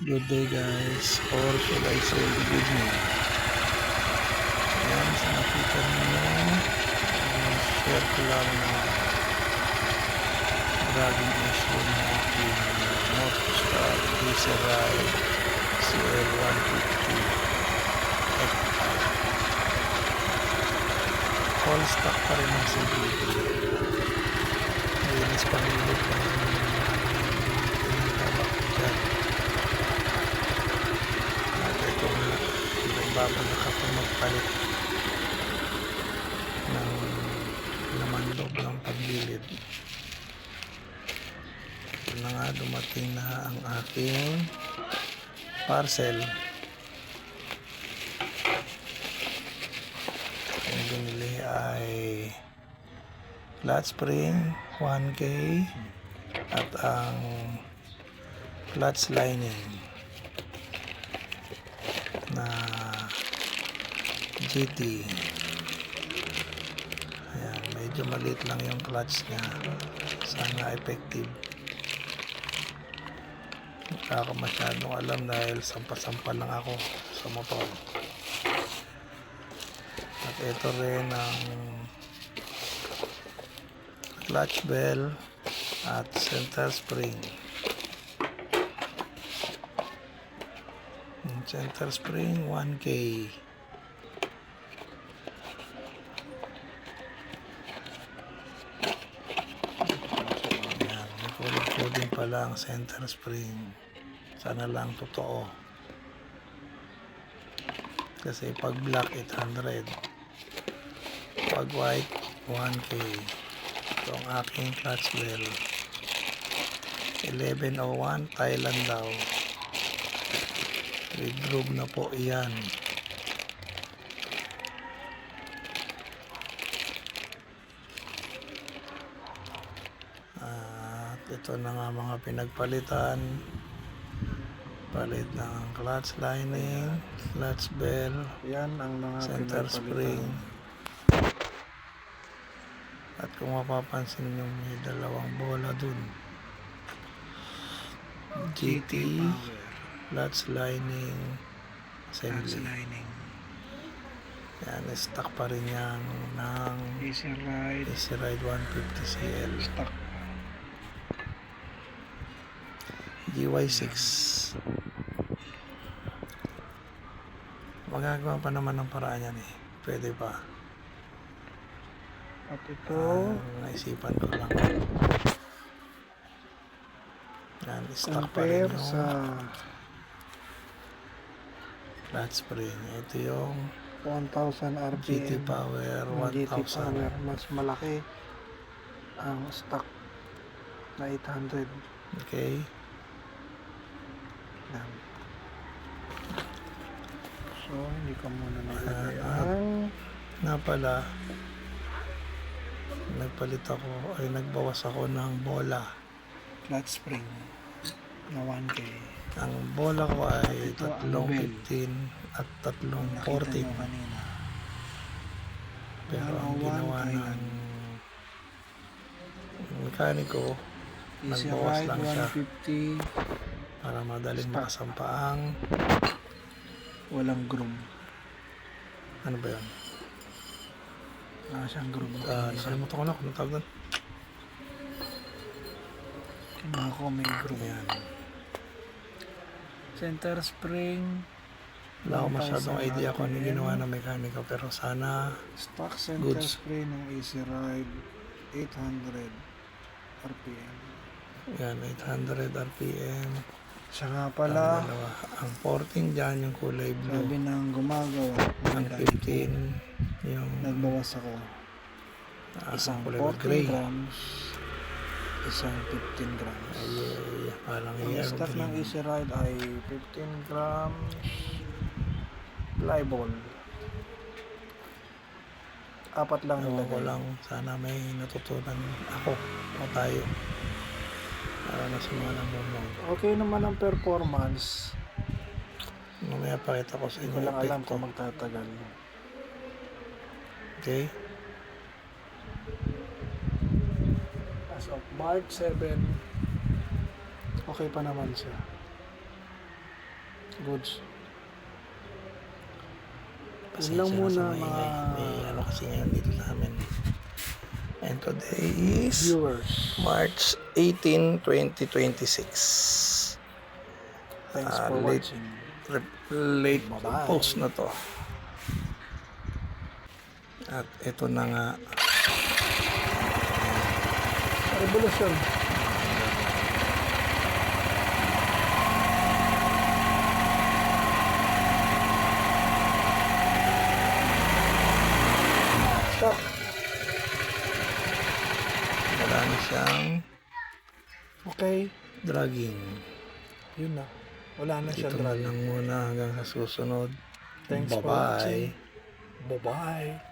Good day guys, or should I say good evening. Ayan, sa nakita niyo, share ko lang na driving issue ng aking Northstar Dieselride CL150 F5. All stock pa rin ang CVT. Linis panilip ng tinitama ko dyan. At ito nga, nagbabalik ako magpalit ng laman loob ng paglilid. Ito na nga, dumating na ang aking parcel. Ang binili ay flat spring 1K at ang clutch lining na GT. Ayan, medyo maliit lang yung clutch niya, sana effective. Hindi ako masyadong alam dahil sampa-sampa lang ako sa motor. At ito rin ang clutch bell at center spring. Center spring 1K. Ayan, may coding pala ang center spring. Sana lang totoo. Kasi pag black 800, pag white 1K. Ito ang aking clutch bell. 1101 Thailand daw. Red groove na po iyan. At ito na nga mga pinagpalitan. Palit ng clutch lining, clutch bell, yan ang mga center pinagpalitan. spring. At kung mapapansin nyo, may dalawang bola dun. GT, clutch lining, assembly. lining. Yan, stock pa rin yan ng Dieselride Dieselride 150CL stock. GY6. Magagawa pa naman ng paraan yan eh. Pwede pa. At ito Naisipan ko lang. Yan, stock pa rin compare yung sa clutch spring. Ito yung 1000 GT RPM. Power Ang GT 1000. Power mas malaki ang stock na 800. Okay. Yan. So hindi ka muna naglagay At ang nga pala, nagbawas ako ng bola. clutch spring na 1K. Ang bola ko ay Ito, tatlong ang bell. 15 at tatlong Nakita 14. nyo kanina. Pero ang 101 ginawa ng Thailand. mekaniko, nagbawas Dieselride lang siya 150. para madaling Stock. makasampa ang Walang groom. ano ba yun? Wala siyang groom. Nakalimutan ko na kung tawag doon. Kinuha ko may groom. Ayan. Center spring. Wala ko 1000 masyadong idea kung ano RPM. ginawa ng mekaniko, pero sana Stock center Goods. spring ng Easy Ride 800 RPM. yan, 800 RPM. Siya nga Ang pala, dalawa. Ang 14 dyan, yung kulay blue. sabi ng gumagawa, Ang 15, yung nagbawas ako. Isang kulay 14 gray. grams, isang 15 grams. Ay, parang Ang air stock ng green. Easy Ride ay 15 grams fly ball. Apat lang Ewan ko nilagay. lang, sana may natutunan ako o tayo para na sa mga nanonood. Okay naman ang performance. Mamaya pakita ko sa Hindi inyo ko lang alam epekto. kung magtatagal. Okay? As of March 7, okay pa naman siya. Goods. Pasensya lang na muna, sa maingay. mga- May ano kasi ngayon dito sa amin. And today is Viewers. March 18, 2026. Thanks Ah, for late. watching. Late Bye-bye. post na to. At ito na nga. Revolution. Stop. Wala na siyang Okay. dragging. Yun na. Wala na siyang Ito na drag. lang muna hanggang sa susunod. Thanks for Bye-bye. watching. Bye-bye.